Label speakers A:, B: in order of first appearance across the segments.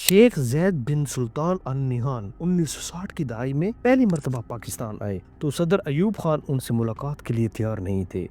A: شیخ زید بن سلطان ال نہیان 1960 کی دہائی میں پہلی مرتبہ پاکستان آئے تو صدر ایوب خان ان سے ملاقات کے لیے تیار نہیں تھے۔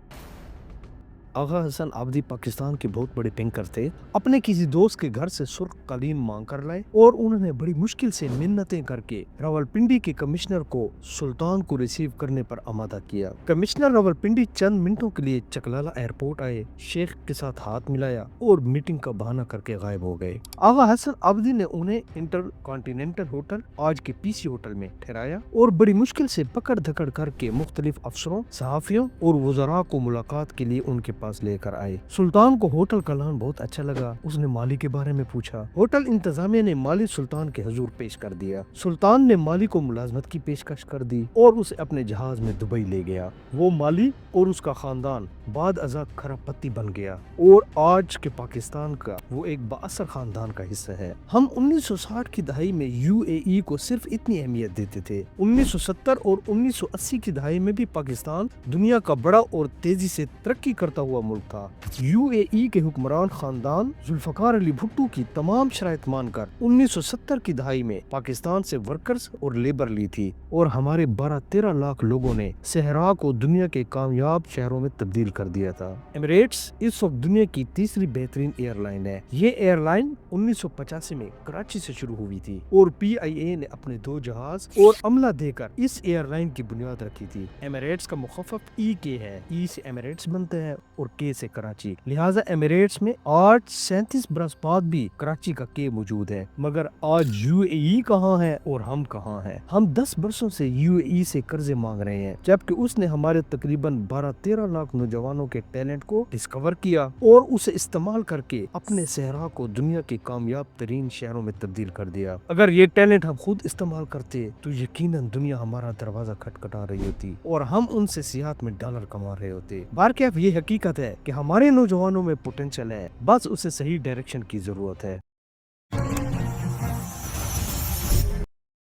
A: آغا حسن آبادی پاکستان کے بہت بڑے بینکر تھے۔ اپنے کسی دوست کے گھر سے سرخ قالین مانگ کر لائے اور انہوں نے بڑی مشکل سے منتیں کر کے راولپنڈی کے کمشنر کو سلطان کو ریسیو کرنے پر آمادہ کیا۔ کمشنر راولپنڈی چند منٹوں کے لیے چکلالہ ایئرپورٹ آئے، شیخ کے ساتھ ہاتھ ملایا اور میٹنگ کا بہانہ کر کے غائب ہو گئے۔ آغا حسن آبادی نے انہیں انٹر کانٹیننٹل ہوٹل، آج کے پی سی ہوٹل میں ٹھہرایا اور بڑی مشکل سے پکڑ دھکڑ کر کے مختلف افسروں، صحافیوں اور وزراء کو ملاقات کے لیے ان کے پاس لے کر آئے۔ سلطان کو ہوٹل کا لان بہت اچھا لگا۔ اس نے مالی کے بارے میں پوچھا۔ ہوٹل انتظامیہ نے مالی سلطان کے حضور پیش کر دیا۔ سلطان نے مالی کو ملازمت کی پیشکش کر دی اور اسے اپنے جہاز میں دبئی لے گیا۔ وہ مالی اور اس کا خاندان بعد ازاں کھرب پتی بن گیا اور آج کے پاکستان کا وہ ایک بااثر خاندان کا حصہ ہے۔ ہم 1960 کی دہائی میں یو اے ای کو صرف اتنی اہمیت دیتے تھے۔ 1970 اور 1980 کی دہائی میں بھی پاکستان دنیا کا بڑا اور تیزی سے ترقی کرتا ہوا ملک تھا۔ یو اے ای کے حکمران خاندان ذوالفقار علی بھٹو کی تمام شرائط مان کر 1970 کی دہائی میں پاکستان سے ورکرز اور لیبر لی تھی اور ہمارے 12-13 لاکھ لوگوں نے صحرا کو دنیا کے کامیاب شہروں میں تبدیل کر دیا تھا۔ ایمریٹس اس وقت دنیا کی تیسری بہترین ایئر لائن ہے۔ یہ ایئر لائن 1985 میں کراچی سے شروع ہوئی تھی اور پی آئی اے نے اپنے 2 جہاز اور عملہ دے کر اس ایئر لائن کی بنیاد رکھی تھی۔ ایمریٹس کا مخفف ای کے ہے، ای سے ایمریٹس بنتا ہے اور کے سے کراچی، لہٰذا ایمریٹس میں آج 37 برس بعد بھی کراچی کا کے موجود ہے۔ مگر آج یو اے ای کہاں ہے اور ہم کہاں ہیں؟ ہم 10 برسوں سے یو اے ای سے قرضے مانگ رہے ہیں، جبکہ اس نے ہمارے تقریباً 12-13 لاکھ نوجوانوں کے ٹیلنٹ کو ڈسکور کیا اور اسے استعمال کر کے اپنے صحرا کو دنیا کے کامیاب ترین شہروں میں تبدیل کر دیا۔ اگر یہ ٹیلنٹ ہم خود استعمال کرتے تو یقیناً دنیا ہمارا دروازہ کھٹکھٹا رہی ہوتی اور ہم ان سے سیاحت میں ڈالر کما رہے ہوتے۔ بارکیف یہ حقیقت ہے کہ ہمارے نوجوانوں میں پوٹینشل ہے، بس اسے صحیح ڈائریکشن کی ضرورت ہے۔